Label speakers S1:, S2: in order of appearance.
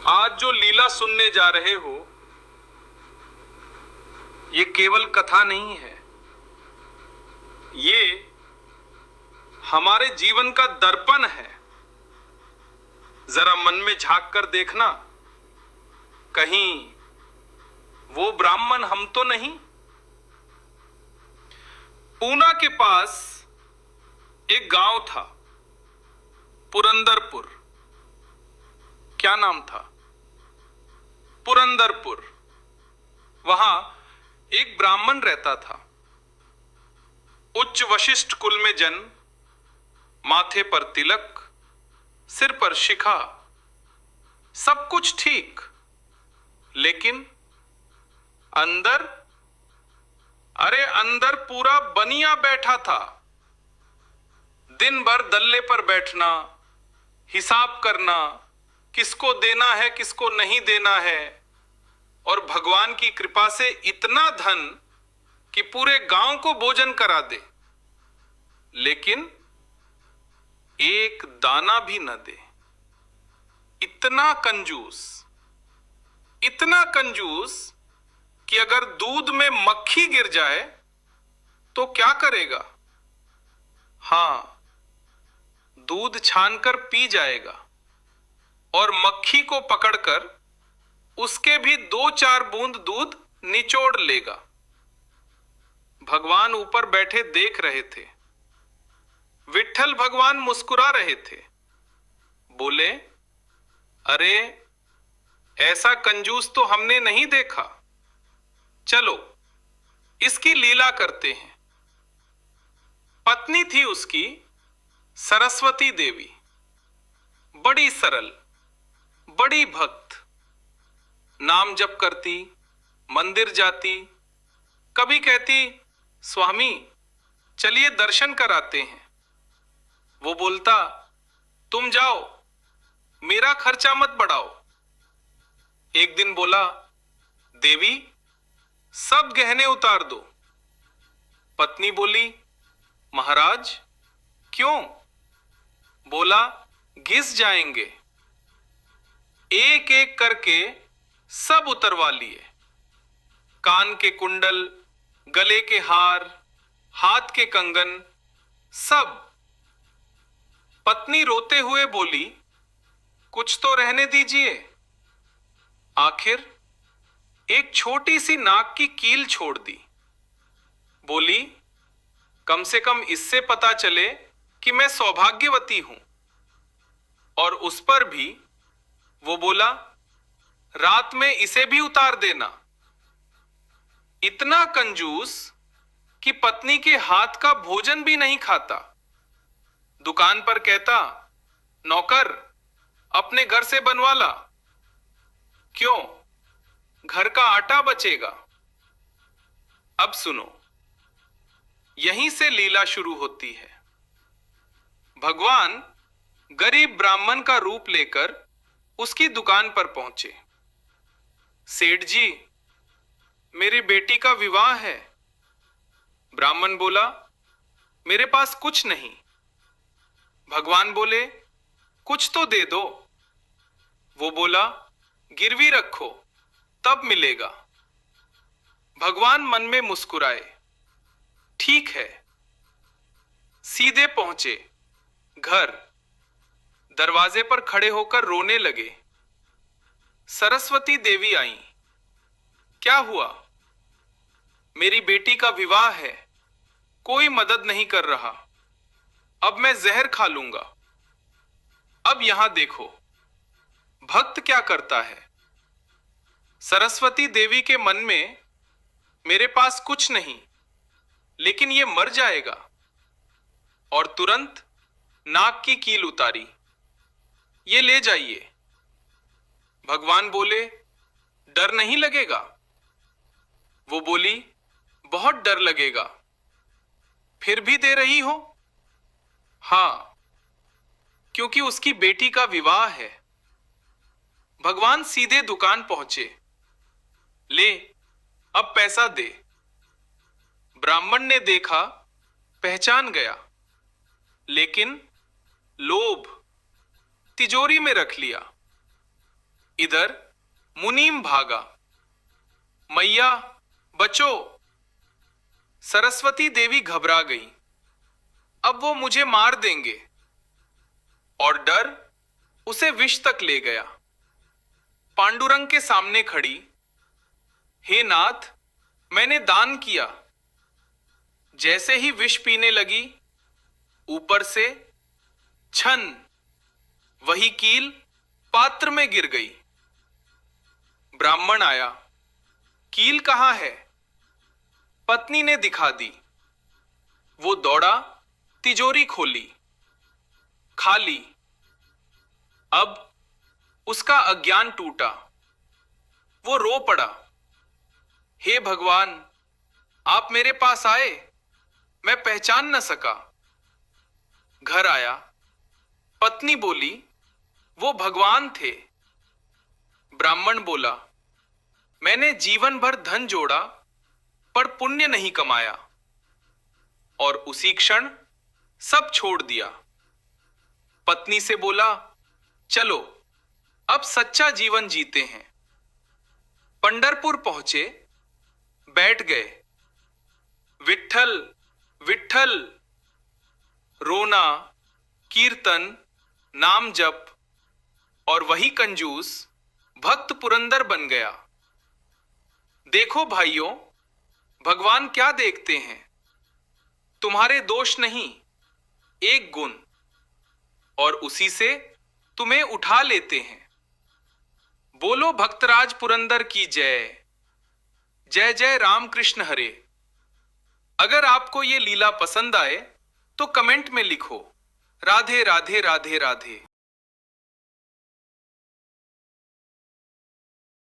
S1: आज जो लीला सुनने जा रहे हो, ये केवल कथा नहीं है, ये हमारे जीवन का दर्पण है। जरा मन में झांक कर देखना, कहीं वो ब्राह्मण हम तो नहीं। पूना के पास एक गांव था, पुरंदरपुर। क्या नाम था? पुरंदरपुर। वहां एक ब्राह्मण रहता था। उच्च वशिष्ठ कुल में जन्म, माथे पर तिलक, सिर पर शिखा, सब कुछ ठीक, लेकिन अंदर, अरे अंदर पूरा बनिया बैठा था। दिन भर दल्ले पर बैठना, हिसाब करना, किसको देना है किसको नहीं देना है, और भगवान की कृपा से इतना धन कि पूरे गांव को भोजन करा दे, लेकिन एक दाना भी न दे। इतना कंजूस, इतना कंजूस कि अगर दूध में मक्खी गिर जाए तो क्या करेगा? हां, दूध छानकर पी जाएगा और मक्खी को पकड़कर उसके भी 2-4 बूंद दूध निचोड़ लेगा। भगवान ऊपर बैठे देख रहे थे। विट्ठल भगवान मुस्कुरा रहे थे। बोले, अरे ऐसा कंजूस तो हमने नहीं देखा, चलो इसकी लीला करते हैं। पत्नी थी उसकी सरस्वती देवी, बड़ी सरल, बड़ी भक्त। नाम जप करती, मंदिर जाती, कभी कहती, स्वामी चलिए दर्शन कराते हैं। वो बोलता, तुम जाओ, मेरा खर्चा मत बढ़ाओ। एक दिन बोला, देवी सब गहने उतार दो। पत्नी बोली, महाराज क्यों? बोला, घिस जाएंगे। एक एक करके सब उतरवा लिए। कान के कुंडल, गले के हार, हाथ के कंगन, सब। पत्नी रोते हुए बोली, कुछ तो रहने दीजिए। आखिर एक छोटी सी नाक की कील छोड़ दी। बोली, कम से कम इससे पता चले कि मैं सौभाग्यवती हूं। और उस पर भी वो बोला, रात में इसे भी उतार देना। इतना कंजूस कि पत्नी के हाथ का भोजन भी नहीं खाता। दुकान पर कहता, नौकर अपने घर से बनवा ला। क्यों? घर का आटा बचेगा। अब सुनो, यहीं से लीला शुरू होती है। भगवान गरीब ब्राह्मण का रूप लेकर उसकी दुकान पर पहुंचे। सेठ जी, मेरी बेटी का विवाह है। ब्राह्मण बोला, मेरे पास कुछ नहीं। भगवान बोले, कुछ तो दे दो। वो बोला, गिरवी रखो तब मिलेगा। भगवान मन में मुस्कुराए, ठीक है। सीधे पहुंचे घर। दरवाजे पर खड़े होकर रोने लगे। सरस्वती देवी आई। क्या हुआ? मेरी बेटी का विवाह है, कोई मदद नहीं कर रहा, अब मैं जहर खा लूंगा। अब यहां देखो भक्त क्या करता है। सरस्वती देवी के मन में, मेरे पास कुछ नहीं, लेकिन ये मर जाएगा, और तुरंत नाक की कील उतारी। ये ले जाइए। भगवान बोले, डर नहीं लगेगा? वो बोली, बहुत डर लगेगा। फिर भी दे रही हो? हां, क्योंकि उसकी बेटी का विवाह है। भगवान सीधे दुकान पहुंचे। ले, अब पैसा दे। ब्राह्मण ने देखा, पहचान गया, लेकिन लोभ तिजोरी में रख लिया। इधर मुनीम भागा, मैया बचो। सरस्वती देवी घबरा गई, अब वो मुझे मार देंगे। और डर उसे विष तक ले गया। पांडुरंग के सामने खड़ी, हे नाथ, मैंने दान किया। जैसे ही विष पीने लगी, ऊपर से छन वही कील पात्र में गिर गई। ब्राह्मण आया, कील कहां है? पत्नी ने दिखा दी। वो दौड़ा, तिजोरी खोली, खाली। अब उसका अज्ञान टूटा। वो रो पड़ा, हे भगवान, आप मेरे पास आए, मैं पहचान न सका। घर आया, पत्नी बोली, वो भगवान थे। ब्राह्मण बोला, मैंने जीवन भर धन जोड़ा पर पुण्य नहीं कमाया, और उसी क्षण सब छोड़ दिया। पत्नी से बोला, चलो अब सच्चा जीवन जीते हैं। पंढरपुर पहुंचे, बैठ गए। विट्ठल विट्ठल, रोना, कीर्तन, नाम जप, और वही कंजूस भक्त पुरंदर बन गया। देखो भाइयों, भगवान क्या देखते हैं? तुम्हारे दोष नहीं, एक गुण, और उसी से तुम्हें उठा लेते हैं। बोलो भक्तराज पुरंदर की जय। जय जय राम कृष्ण हरे। अगर आपको ये लीला पसंद आए तो कमेंट में लिखो, राधे राधे राधे राधे।